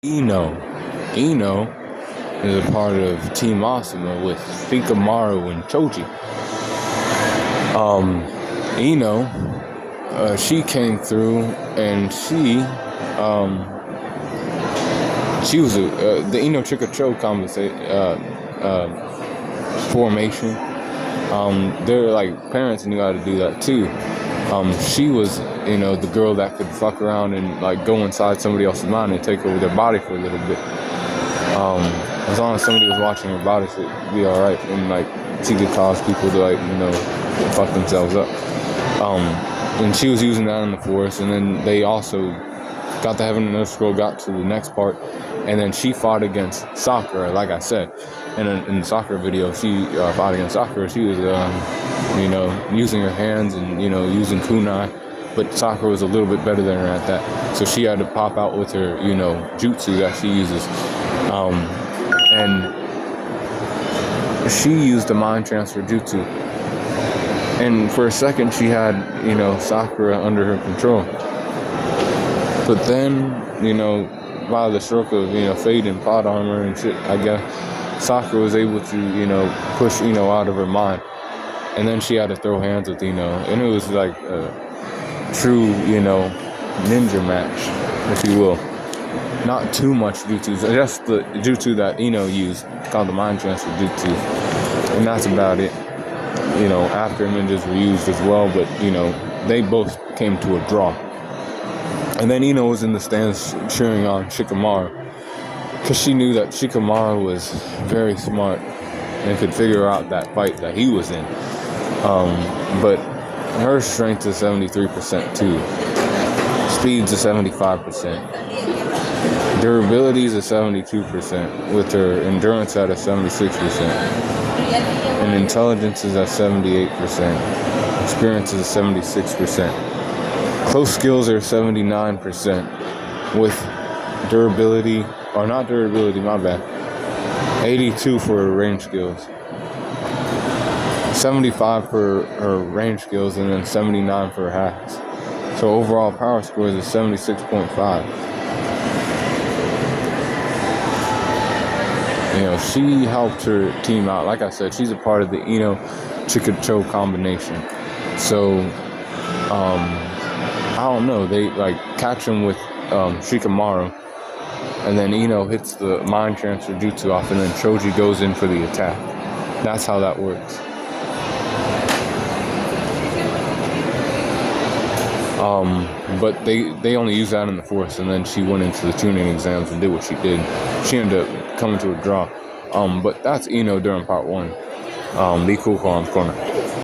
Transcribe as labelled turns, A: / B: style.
A: Ino. Ino is a part of Team Asuma with Shikamaru and Choji. Ino, she came through and she was the Ino Chikacho formation. They're like parents knew how to do that too. She was, the girl that could fuck around and like go inside somebody else's mind and take over their body for a little bit. As long as somebody was watching her body, she'd be alright, and like she could cause people to fuck themselves up. And she was using that in the forest, and then they also got the Heaven and Earth Scroll, got to the next part, and then she fought against Sakura, like I said. And in the Sakura video, she fought against Sakura. She was, using her hands and, using kunai, but Sakura was a little bit better than her at that. So she had to pop out with her, jutsu that she uses. And she used the mind transfer jutsu. And for a second, she had, Sakura under her control. But then, by the stroke of, fate and plot armor and shit, I guess, Sakura was able to, push Ino out of her mind. And then she had to throw hands with Ino. And it was like a true, ninja match, if you will. Not too much jutsu, just the jutsu that Ino used, called the mind transfer jutsu. And that's about it. After ninjas were used as well, but, they both came to a draw. And then Ino was in the stands cheering on Shikamaru, because she knew that Shikamaru was very smart and could figure out that fight that he was in. But her strength is 73% too. Speed's is 75%. Durability is 72%, with her endurance at a 76%. And intelligence is at 78%. Experience is 76%. Close skills are 79%, with durability, or not durability, my bad, 82 for range skills, 75 for her range skills, and then 79 for her hacks. So overall power score is 76.5. She helped her team out. Like I said, she's a part of the Ino Chikacho combination. So, I don't know, they catch him with Shikamaru, and then Ino hits the mind transfer jutsu off, and then Choji goes in for the attack. That's how that works. But they only used that in the forest, and then she went into the tuning exams and did what she did. She ended up coming to a draw. But that's Ino during part 1. Be cool, Corner.